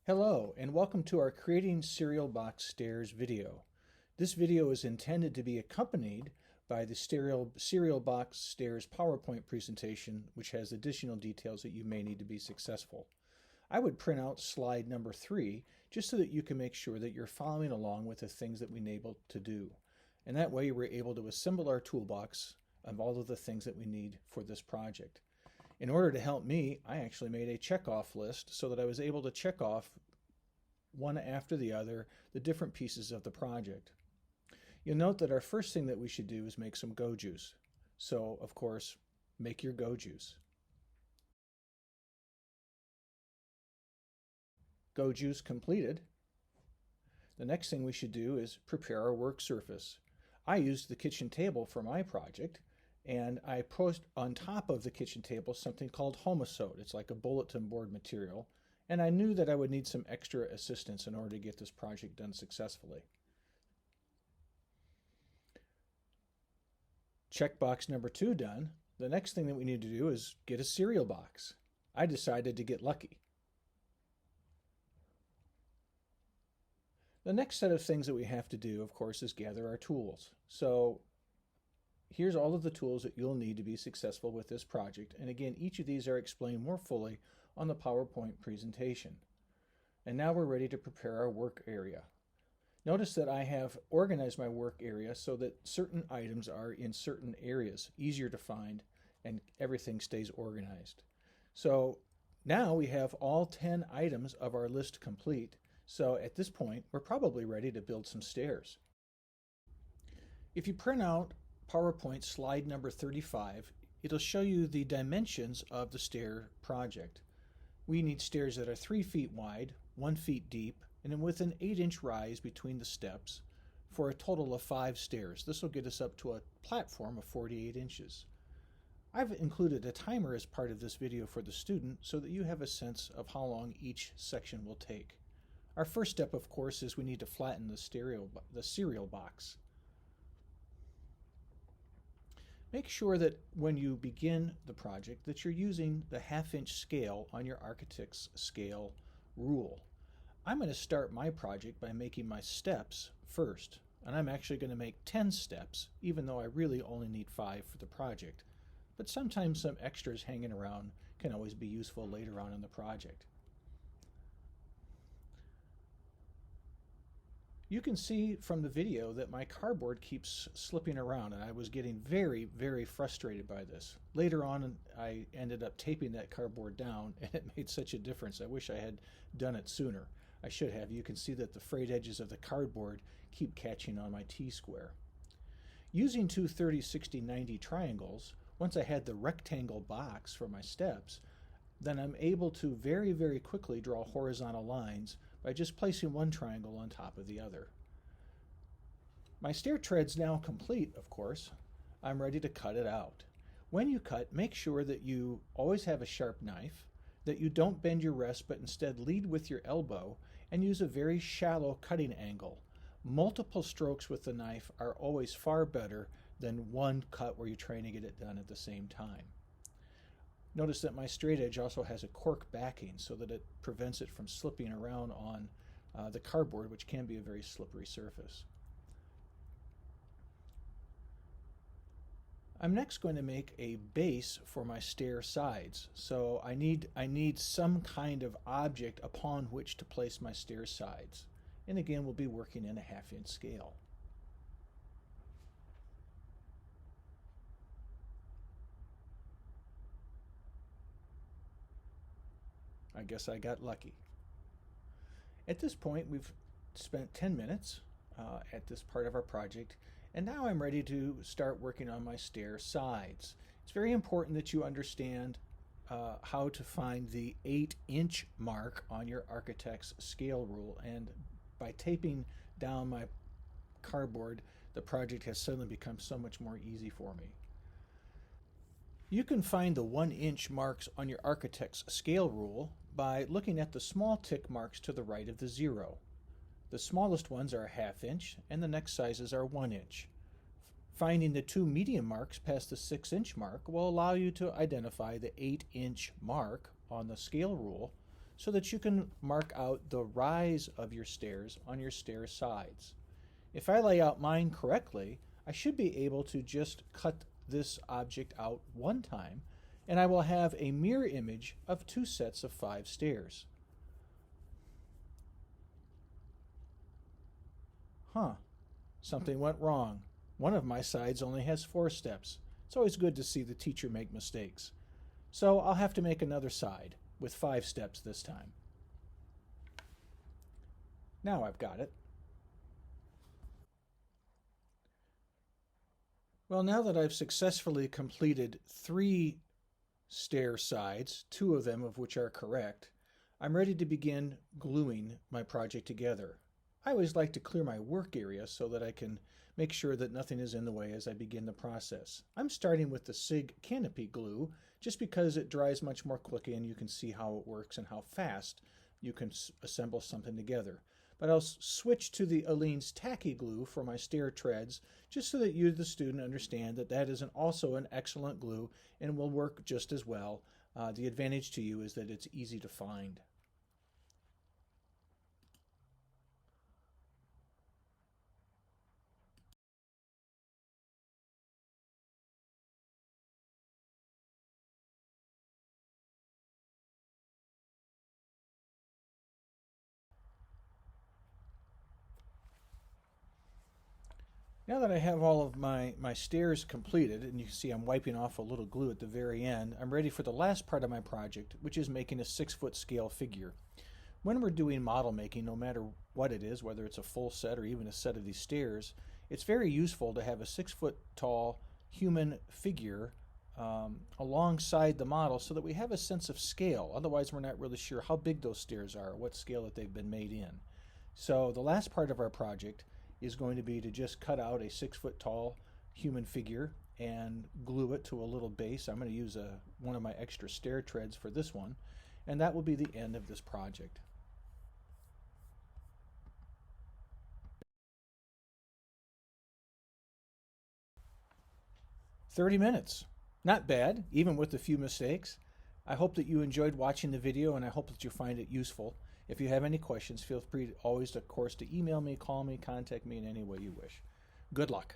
Hello, and welcome to our Creating Cereal Box Stairs video. This video is intended to be accompanied by the Cereal Box Stairs PowerPoint presentation, which has additional details that you may need to be successful. I would print out slide number 3 just so that you can make sure that you're following along with the things that we need to do. And that way we're able to assemble our toolbox of all of the things that we need for this project. In order to help me, I actually made a check-off list so that I was able to check off one after the other the different pieces of the project. You'll note that our first thing that we should do is make some go juice. So, of course, make your go juice. Go juice completed. The next thing we should do is prepare our work surface. I used the kitchen table for my project, and I put on top of the kitchen table something called Homosote. It's like a bulletin board material, and I knew that I would need some extra assistance in order to get this project done successfully. Checkbox number 2 done. The next thing that we need to do is get a cereal box. I decided to get lucky. The next set of things that we have to do, of course, is gather our tools. So here's all of the tools that you'll need to be successful with this project. And again, each of these are explained more fully on the PowerPoint presentation. And now we're ready to prepare our work area. Notice that I have organized my work area so that certain items are in certain areas, easier to find, and everything stays organized. So now we have all 10 items of our list complete. So at this point, we're probably ready to build some stairs. If you print out PowerPoint slide number 35, it'll show you the dimensions of the stair project. We need stairs that are 3 feet wide, 1 foot deep, and with an 8-inch rise between the steps for a total of 5 stairs. This will get us up to a platform of 48 inches. I've included a timer as part of this video for the student so that you have a sense of how long each section will take. Our first step, of course, is we need to flatten the cereal box. Make sure that when you begin the project that you're using the 1/2-inch scale on your architect's scale rule. I'm going to start my project by making my steps first, and I'm actually going to make 10 steps, even though I really only need 5 for the project. But sometimes some extras hanging around can always be useful later on in the project. You can see from the video that my cardboard keeps slipping around, and I was getting very, very frustrated by this. Later on, I ended up taping that cardboard down, and it made such a difference. I wish I had done it sooner. I should have. You can see that the frayed edges of the cardboard keep catching on my T-square. Using two 30, 60, 90 triangles, once I had the rectangle box for my steps, then I'm able to very, very quickly draw horizontal lines by just placing one triangle on top of the other. My stair tread's now complete, of course. I'm ready to cut it out. When you cut, make sure that you always have a sharp knife, that you don't bend your wrist but instead lead with your elbow and use a very shallow cutting angle. Multiple strokes with the knife are always far better than one cut where you're trying to get it done at the same time. Notice that my straight edge also has a cork backing so that it prevents it from slipping around on the cardboard, which can be a very slippery surface. I'm next going to make a base for my stair sides. So I need some kind of object upon which to place my stair sides. And again, we'll be working in a 1/2-inch scale. I guess I got lucky. At this point, we've spent 10 minutes at this part of our project, and now I'm ready to start working on my stair sides. It's very important that you understand how to find the 8-inch mark on your architect's scale rule, and by taping down my cardboard, the project has suddenly become so much more easy for me. You can find the 1-inch marks on your architect's scale rule by looking at the small tick marks to the right of the 0. The smallest ones are a 1/2-inch, and the next sizes are 1 inch. Finding the 2 medium marks past the 6-inch mark will allow you to identify the 8-inch mark on the scale rule so that you can mark out the rise of your stairs on your stair sides. If I lay out mine correctly, I should be able to just cut this object out one time, and I will have a mirror image of two sets of 5 stairs. Huh, something went wrong. One of my sides only has 4 steps. It's always good to see the teacher make mistakes. So I'll have to make another side with 5 steps this time. Now I've got it. Well, now that I've successfully completed 3 stair sides, 2 of them of which are correct, I'm ready to begin gluing my project together. I always like to clear my work area so that I can make sure that nothing is in the way as I begin the process. I'm starting with the SIG canopy glue just because it dries much more quickly and you can see how it works and how fast you can assemble something together. But I'll switch to the Aleene's tacky glue for my stair treads just so that you, the student, understand that that is also an excellent glue and will work just as well. The advantage to you is that it's easy to find. Now that I have all of my stairs completed, and you can see I'm wiping off a little glue at the very end, I'm ready for the last part of my project, which is making a 6-foot scale figure. When we're doing model making, no matter what it is, whether it's a full set or even a set of these stairs, it's very useful to have a 6-foot tall human figure alongside the model so that we have a sense of scale. Otherwise, we're not really sure how big those stairs are, or what scale that they've been made in. So the last part of our project is going to be to just cut out a 6-foot tall human figure and glue it to a little base. I'm going to use one of my extra stair treads for this one, and that will be the end of this project. "30 minutes. Not bad, even with a few mistakes. I hope that you enjoyed watching the video, and I hope that you find it useful. If you have any questions, feel free always, of course, to email me, call me, contact me in any way you wish. Good luck.